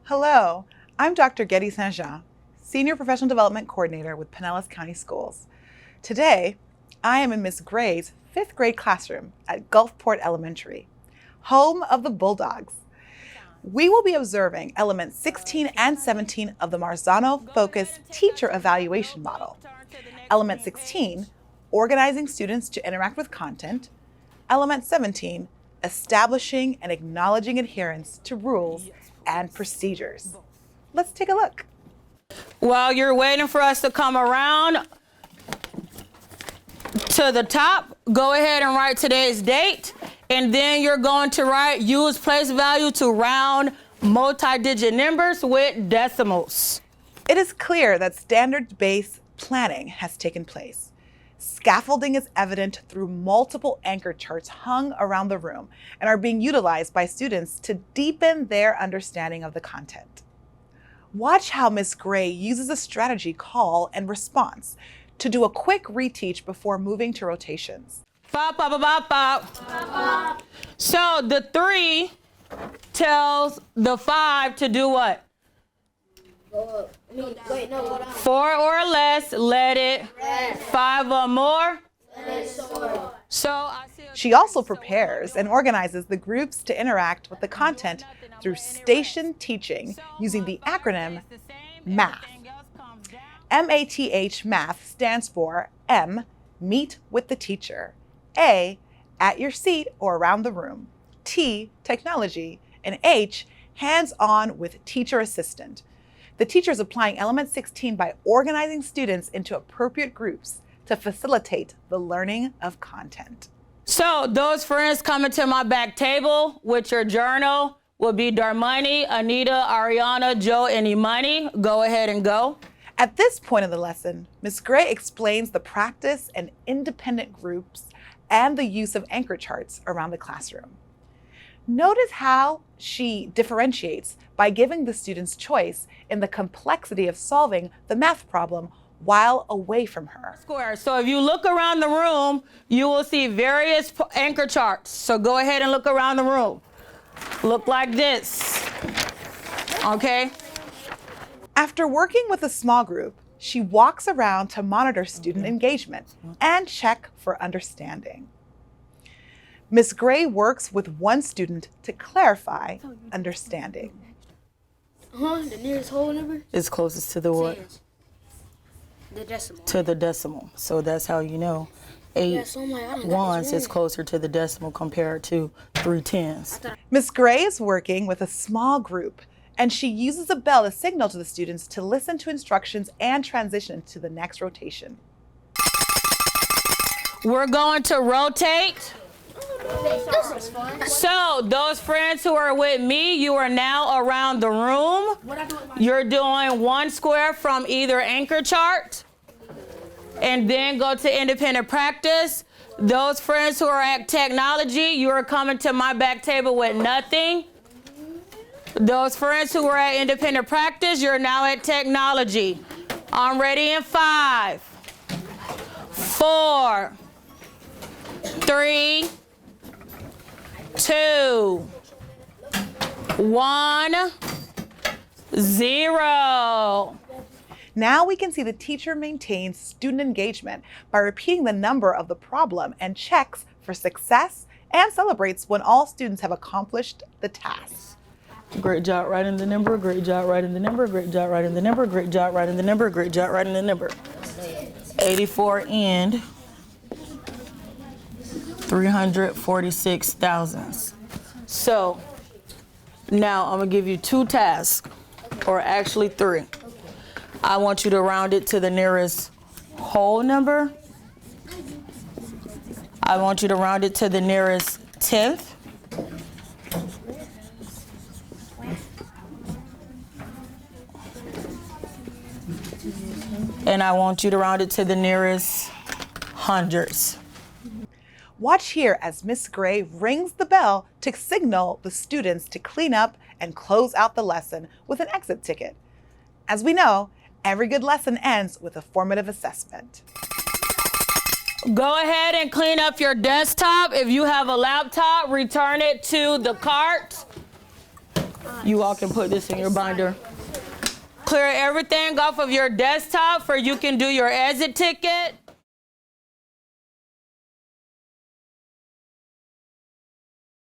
Hello, I'm Dr. Getty Saint-Jean, Senior Professional Development Coordinator with Pinellas County Schools. Today, I am in Ms. Gray's 5th grade classroom at Gulfport Elementary, home of the Bulldogs. We will be observing elements 16 and 17 of the Marzano Focus Teacher Evaluation Model. Element 16, organizing students to interact with content. Element 17, establishing and acknowledging adherence to rules and procedures. Let's take a look. While you're waiting for us to come around to the top, go ahead and write today's date, and then you're going to write use place value to round multi-digit numbers with decimals. It is clear that standards-based planning has taken place. Scaffolding is evident through multiple anchor charts hung around the room and are being utilized by students to deepen their understanding of the content. Watch how Ms. Gray uses a strategy call and response to do a quick reteach before moving to rotations. Bop, bop, bop, bop, bop. So the 3 tells the 5 to do what? 4 or less, let it. 5 or more, let it soar. She also prepares and organizes the groups to interact with the content through station teaching using the acronym MATH. M-A-T-H, MATH stands for M, meet with the teacher. A, at your seat or around the room. T, technology. And H, hands-on with teacher assistant. The teacher is applying element 16 by organizing students into appropriate groups to facilitate the learning of content. So those friends coming to my back table with your journal will be Darmani, Anita, Ariana, Joe, and Imani. Go ahead and go. At this point in the lesson, Ms. Gray explains the practice and independent groups and the use of anchor charts around the classroom. Notice how she differentiates by giving the students choice in the complexity of solving the math problem while away from her. So if you look around the room, you will see various anchor charts. So go ahead and look around the room. Look like this, okay? After working with a small group, she walks around to monitor student engagement and check for understanding. Ms. Gray works with one student to clarify understanding. The nearest whole number? It's closest to the what? The decimal. To the decimal. So that's how you know 8 ones is closer to the decimal compared to 3 tens. Ms. Gray is working with a small group, and she uses a bell to signal to the students to listen to instructions and transition to the next rotation. We're going to rotate. So those friends who are with me, you are now around the room. You're doing 1 square from either anchor chart and then go to independent practice. Those friends who are at technology, you are coming to my back table with nothing. Those friends who are at independent practice, you're now at technology. I'm ready in 5, 4, 3, 2, 1, 0. Now we can see the teacher maintains student engagement by repeating the number of the problem and checks for success and celebrates when all students have accomplished the task. Great job writing the number, great job writing the number, great job writing the number, great job writing the number, great job writing the number. 84 and 346 thousandths. So now I'm gonna give you 2 tasks, or actually 3. I want you to round it to the nearest whole number. I want you to round it to the nearest 10th. And I want you to round it to the nearest hundreds. Watch here as Ms. Gray rings the bell to signal the students to clean up and close out the lesson with an exit ticket. As we know, every good lesson ends with a formative assessment. Go ahead and clean up your desktop. If you have a laptop, return it to the cart. You all can put this in your binder. Clear everything off of your desktop for you can do your exit ticket.